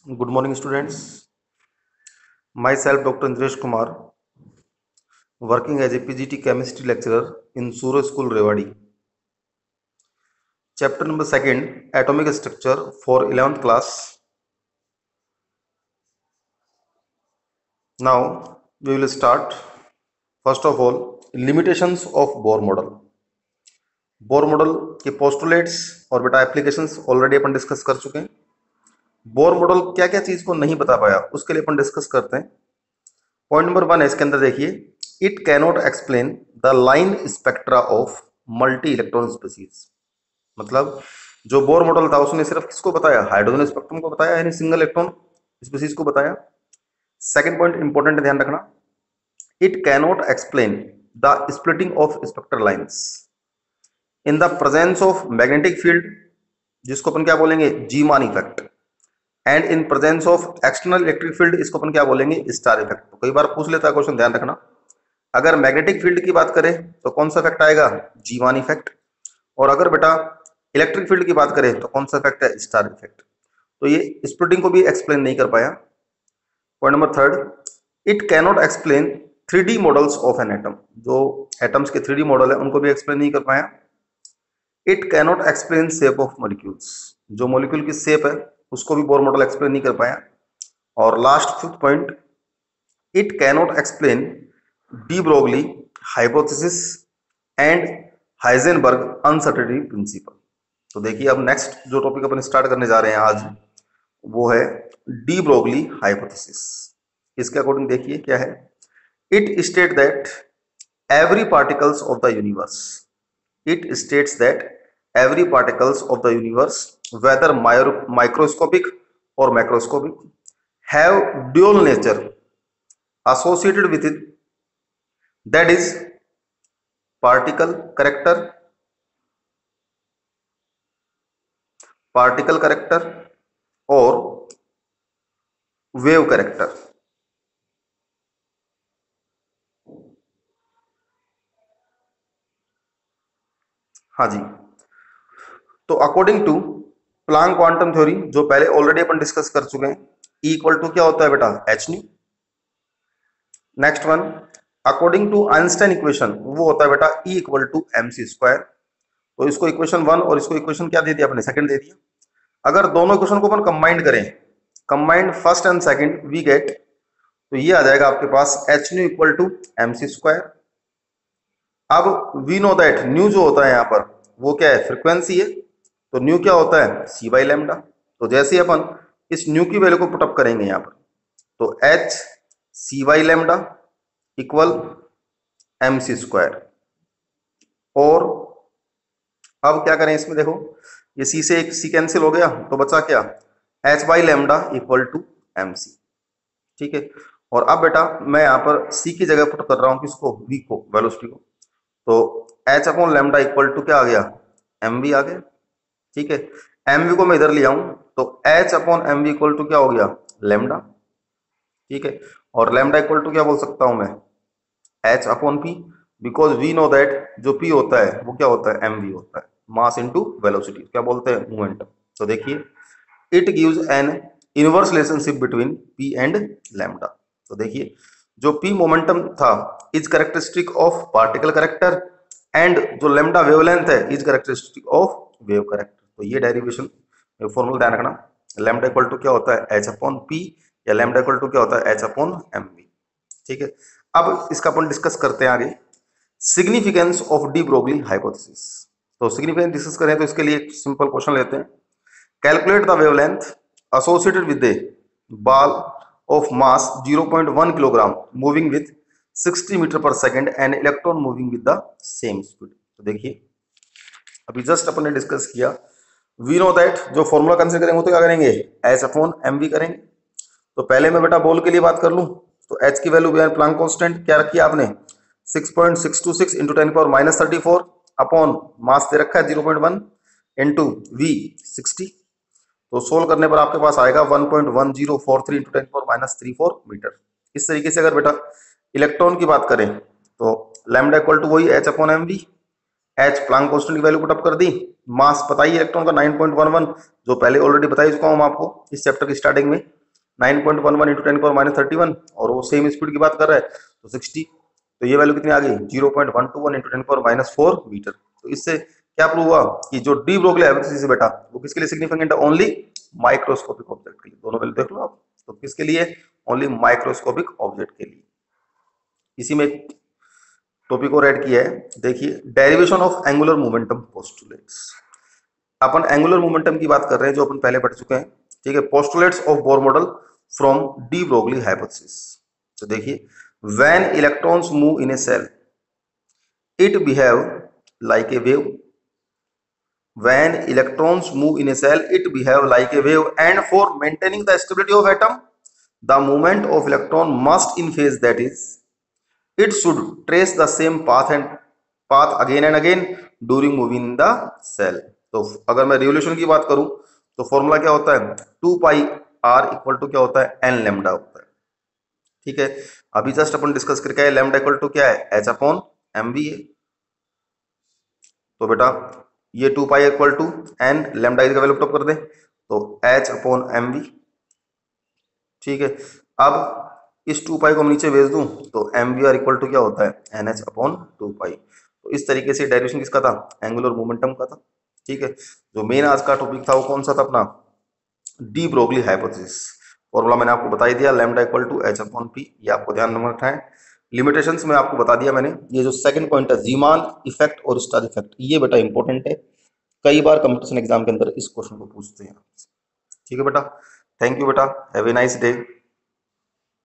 Good morning, students. Myself, Dr. Indresh Kumar, working as a PGT chemistry lecturer in Suro School, Rewadi. Chapter number 2, Atomic Structure for 11th class. Now, we will start. First of all, limitations of Bohr model. Bohr model के postulates और बेटा applications already अपन discuss कर चुके हैं. Bohr model क्या क्या चीज को नहीं बता पाया उसके लिए अपन डिस्कस करते हैं. पॉइंट नंबर 1 है इसके अंदर, देखिए, it cannot explain the line spectra of multi electron species. मतलब जो बोर मॉडल था उसने सिर्फ किसको बताया, हाइड्रोजन स्पेक्ट्रम को बताया, यानी सिंगल इलेक्ट्रॉन स्पीसीज को बताया. सेकंड पॉइंट इंपॉर्टेंट है, ध्यान रखना, it cannot explain the splitting of spectral lines in the presence of magnetic field, जिसको अपन क्या बोलेंगे, Zeeman effect, and in presence of external electric field, इसको अपन क्या बोलेंगे, स्टार इफेक्ट. तो कई बार पूछ लेता है क्वेश्चन, ध्यान रखना, अगर मैग्नेटिक फील्ड की बात करें तो कौन सा इफेक्ट आएगा, जीमान इफेक्ट, और अगर बेटा इलेक्ट्रिक फील्ड की बात करें तो कौन सा इफेक्ट है, स्टार इफेक्ट. तो ये स्प्लिटिंग को भी एक्सप्लेन नहीं कर पाया. Point number 3, it cannot explain 3D models of an atom. जो एटम्स के 3D मॉडल है उनको भी एक्सप्लेन नहीं कर पाया. It cannot explain shape of molecules. जो मॉलिक्यूल की शेप है उसको भी बोर मॉडल एक्सप्लेन नहीं कर पाया. और last 5th point, it cannot explain D Broglie hypothesis and Heisenberg uncertainty principle. तो देखिए, अब नेक्स्ट जो टॉपिक अपन स्टार्ट करने जा रहे हैं आज, वो है डी ब्रोगली हाइपोथेसिस. इसके अकॉर्डिंग देखिए क्या है, it state that every particles of the universe, it states that every particles of the universe, whether microscopic or macroscopic, have dual nature associated with it, that is particle character और wave character. हाँ जी, तो according to Planck quantum theory, जो पहले already अपन discuss कर चुके हैं, E equal to क्या होता है बेटा, h nu. Next one, according to Einstein equation, वो होता है बेटा E इक्वल टू mc². तो इसको इक्वेशन 1 और इसको इक्वेशन क्या दे दिया अपने, सेकंड दे दिया. अगर दोनों इक्वेशन को अपन कंबाइंड करें, combined first and second, we get, तो ये आ जाएगा आपके पास H nu equal to mc². अब वी नो दैट न्यू जो होता है यहाँ पर वो क्या है, फ्रीक्वेंसी है, तो न्यू क्या होता है, c बाई लैम्डा. तो जैसे अपन इस न्यू की वैल्यू को पुटअप करेंगे यहाँ पर, तो h c by lambda equal mc². और अब क्या करें इसमें, देखो ये c से एक c कैंसिल हो गया, तो बचा क्या, h by lambda equal to mc. ठीक है, और अब बेटा मैं यहाँ पर c की जगह पुट कर रहा हूँ किसको, v को, वेलोसिटी को. तो h upon lambda equal to क्या आ गया, mv आ गया. ठीक है, mv को मैं इधर ले आऊं तो h upon mv equal to क्या हो गया, लैम्डा. ठीक है, और लैम्डा इक्वल टू क्या बोल सकता हूं मैं, h upon p, because we know that जो p होता है वो क्या होता है, mv होता है, मास इनटू वेलोसिटी, क्या बोलते हैं, मोमेंटम. तो देखिए, it gives an inverse relationship between p and lambda. तो देखिए, जो p मोमेंटम था is characteristic of particle character, and जो लैम्डा वेवलेंथ है is characteristic of wave character. तो ये डेरिवेशन फॉर्मूला ध्यान रखना, लैम्डा इक्वल टू क्या होता है, h अपॉन p, या लैम्डा इक्वल टू क्या होता है, h अपॉन mv. ठीक है, अब इसका अपन डिस्कस करते हैं आगे, significance of D Broglie hypothesis. तो सिग्निफिकेंस डिस्कस करें तो इसके लिए एक सिंपल क्वेश्चन लेते हैं, calculate the wavelength associated with a ball of mass 0.1 kilogram moving with 60 metre पर second and electron moving with the same speed. तो देखिए, अभी जस्ट अपन ने डिस्कस किया, वी नो दैट जो फॉर्मूला कंसीडर करेंगे तो क्या करेंगे, एच अपॉन mv करेंगे. तो पहले मैं बेटा बॉल के लिए बात कर लूं, तो h की वैल्यू प्लैंक कांस्टेंट क्या रखी है आपने, 6.626 इंटू 10⁻34 अपॉन मास दे रखा है 0.1 इंटू v 60. तो सोल्व करने पर आपके पास आएगा 1.1043 इंटू 10⁻34 मीटर. इस तरीके से अगर बेटा इलेक्ट्रॉन की बात करें तो लैम्डा इक्वल टू वही h upon mv, h Planck constant की वैल्यू पुटअप कर दी, मास पता ही इलेक्ट्रॉन का 9.11, जो पहले ऑलरेडी बता ही चुका हूं मैं आपको इस चैप्टर की स्टार्टिंग में. 9.11 इंटू 10⁻31 और वो सेम स्पीड की बात कर रहा है तो 60, तो ये वैल्यू कितनी आ गई 0.121 इंटू 10⁻4 मीटर। तो इससे क्या प्रूव हुआ कि जो डी ब्रोगली हाइपोथेसिस है बेटा वो किसके लिए सिग्निफिकेंट है, ओनली माइक्रोस्कोपिक ऑब्जेक्ट के लिए। दोनों वैल्यू देख लो आप, तो किसके लिए, ओनली माइक्रोस्कोपिक ऑब्जेक्ट के लिए। इसी में एक टॉपिक और ऐड किया है, देखिए derivation of angular momentum postulates. Upon angular momentum की बात कर रहे हैं जो अपन पहले पढ़ चुके हैं, ठीक है। Postulates of Bohr model from de Broglie hypothesis. तो देखिए when electrons move in a shell it behave like a wave, when electrons move in a cell it behave like a wave, and for maintaining the stability of atom the movement of electron must in phase, that is it should trace the same path again and again during moving the cell। तो अगर मैं revolution की बात करूं तो formula क्या होता है 2 पाई r इक्वल टू क्या होता है n लैम्डा होता है, ठीक है। अभी जस्ट अपन डिस्कस करके आए लैम्डा इक्वल टू क्या है h अपॉन mv है। तो बेटा ये 2 pi equal to n lambda की वैल्यू पुट कर दे तो h अपॉन एम वी, ठीक है। अब इस 2 पाई को हम नीचे भेज दूं तो m v r equal to क्या होता है एन एच अपॉन 2 पाई। तो इस तरीके से डेरिवेशन किसका था, एंगुलर मोमेंटम का था, ठीक है। जो मेन आज का टॉपिक था वो कौन सा था अपना, डी ब्रोगली हाइपोथेसिस। फॉर्मूला मैंने आपको बता ही दिया lambda equal to h upon p, ये आपको ध्यान में रखना है। लिमिटेशंस में आपको बता दिया मैंने। ये जो सेकंड पॉइंट है जीमान इफेक्ट और स्टार इफेक्ट, ये बेटा इंपॉर्टेंट है, कई बार कंपटीशन एग्जाम के अंदर इस क्वेश्चन को पूछते हैं, ठीक है बेटा। थैंक यू बेटा, हैव ए नाइस डे।